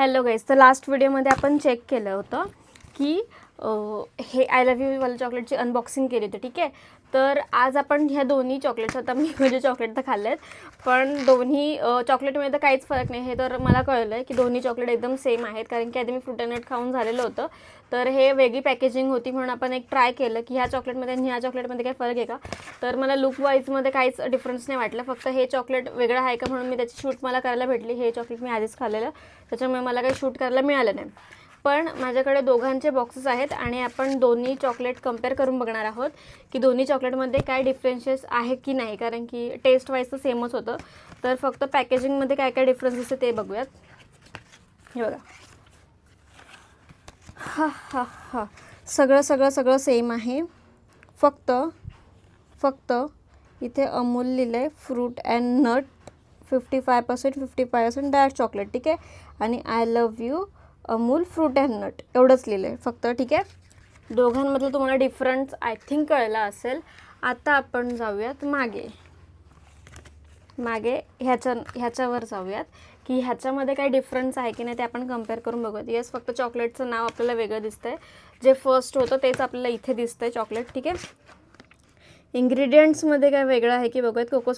Hello guys, तर last व्हिडिओमध्ये आपण चेक केलं होतं की हे आय लव्ह यू वाला चॉकलेटची अनबॉक्सिंग केली होती. ठीक आहे, तर आज आपण ह्या दोन्ही चॉकलेट्स, आता मी म्हणजे चॉकलेट तर खाल्ले आहेत पण दोन्ही चॉकलेटमध्ये तर काहीच फरक नाही. हे तर मला कळलं आहे की दोन्ही चॉकलेट एकदम सेम आहेत, कारण की आधी मी फ्रूट अँड नट खाऊन झालेलं होतं. तर हे वेगळी पॅकेजिंग होती म्हणून आपण एक ट्राय केलं की ह्या चॉकलेटमध्ये आणि ह्या चॉकलेटमध्ये काही फरक आहे का. तर मला लुक वाईजमध्ये काहीच डिफरन्स नाही वाटलं, फक्त हे चॉकलेट वेगळं आहे का म्हणून मी त्याची शूट मला करायला भेटली. हे चॉकलेट मी आधीच खाल्लेलं, त्याच्यामुळे मला काही शूट करायला मिळालं नाही. पण माझ्याकडे दोघांचे बॉक्सेस आहेत आणि आपण दोन्ही चॉकलेट कंपेअर करून बघणार आहोत की दोन्ही चॉकलेटमध्ये काय डिफरन्सेस आहे की नाही, कारण की टेस्ट वाईज तर सेमच होतं. तर फक्त पॅकेजिंगमध्ये काय काय डिफरन्स असते ते बघूयात. हे बघा, सगळं सेम आहे. फक्त इथे अमूल लिहिलं आहे, fruit and nut 55% 55% dark chocolate. ठीक आहे, आणि I love you Amul fruit and nut एवढंच लिहिलं आहे फक्त. ठीक आहे, दोघांमधलं तुम्हाला डिफरन्स आय थिंक कळला असेल. आता आपण जाऊयात मागे ह्याच्यावर जाऊयात की ह्याच्यामध्ये काही डिफरन्स आहे की नाही ते आपण कंपेअर करून बघूयात. येस, फक्त चॉकलेटचं नाव आपल्याला वेगळं दिसतंय, जे फर्स्ट होतं तेच आपल्याला इथे दिसतंय चॉकलेट. ठीक आहे, इंग्रेडियंट्समध्ये काय वेगळं आहे की बघूयात. कोको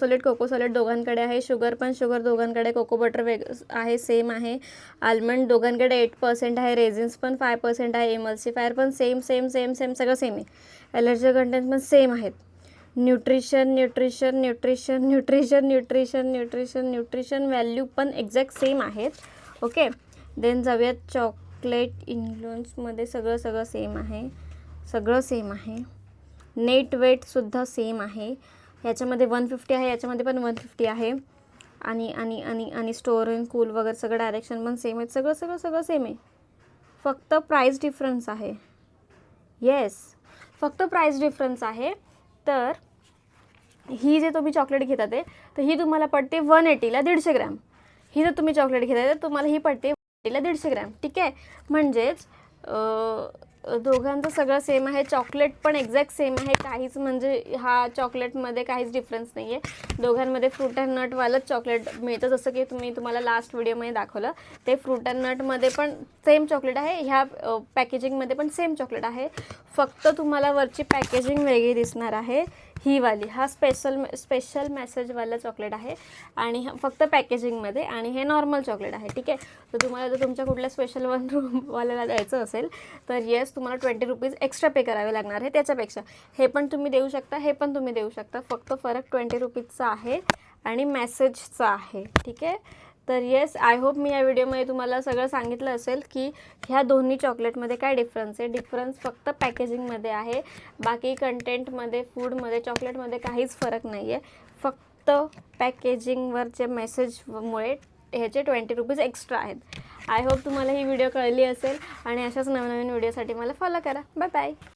सॉलिड दोघांकडे आहे, शुगर दोघांकडे, कोको बटर आहे सेम आहे, आल्मंड दोघांकडे 8% आहे, रेझिन्स पण 5% आहे, एमल्सिफायर पण सेम सगळं सेम आहे, ॲलर्जी कंटेंट पण सेम आहेत. न्यूट्रिशन व्हॅल्यू पण एक्झॅक्ट सेम आहेत. ओके, देन जाऊयात चॉकलेट इन्फ्लुएन्समध्ये. सगळं सेम आहे. नेट वेटसुद्धा सेम आहे. ह्याच्यामध्ये 150 आहे, याच्यामध्ये पण 150 आहे. आणि स्टोअर अँड कूल वगैरे सगळं डायरेक्शन पण सेम आहेत. सगळं सेम आहे. फक्त प्राईस डिफरन्स आहे. येस, फक्त प्राईस डिफरन्स आहे. तर ही जे तुम्ही चॉकलेट घेता तर ही तुम्हाला पडते 180ला 150 ग्रॅम. ही जर तुम्ही चॉकलेट घेता तर तुम्हाला ही पडते 180ला 150 ग्रॅम. ठीक आहे, म्हणजेच दोघांचं सगळं सेम आहे. चॉकलेट पण एक्झॅक्ट सेम आहे, काहीच म्हणजे हा चॉकलेटमध्ये काहीच डिफरन्स नाही आहे. दोघांमध्ये फ्रूट अँड नटवालंच चॉकलेट मिळतं, जसं की तुम्हाला लास्ट व्हिडिओमध्ये दाखवलं. ते फ्रूट अँड नटमध्ये पण सेम चॉकलेट आहे, ह्या पॅकेजिंगमध्ये पण सेम चॉकलेट आहे. फक्त तुम्हाला वरची पॅकेजिंग वेगळी दिसणार आहे, ही वाली. हा स्पेशल मेसेजवाला चॉकलेट आहे आणि फक्त पॅकेजिंगमध्ये, आणि हे नॉर्मल चॉकलेट आहे. ठीक आहे, तर तुम्हाला जर तुमच्या कुठल्या स्पेशल वाल्याला द्यायचं असेल तर येस, तुम्हाला 20 रुपीज एक्स्ट्रा पे करावे लागणार आहे. त्याच्यापेक्षा हे पण तुम्ही देऊ शकता, फक्त फरक 20 रुपीजचा आहे आणि मेसेजचा आहे. ठीक आहे, तर येस, आय होप मी या व्हिडिओमध्ये तुम्हाला सगळं सांगितलं असेल की ह्या दोन्ही चॉकलेटमध्ये काय डिफरन्स आहे. डिफरन्स फक्त पॅकेजिंगमध्ये आहे, बाकी कंटेंटमध्ये, फूडमध्ये, चॉकलेटमध्ये काहीच फरक नाही आहे. फक्त पॅकेजिंगवरचे मेसेजमुळे ह्याचे 20 रुपीज एक्स्ट्रा आहेत. आय होप तुम्हाला ही व्हिडिओ कळली असेल आणि अशाच नवीन व्हिडिओसाठी मला फॉलो करा. Bye bye.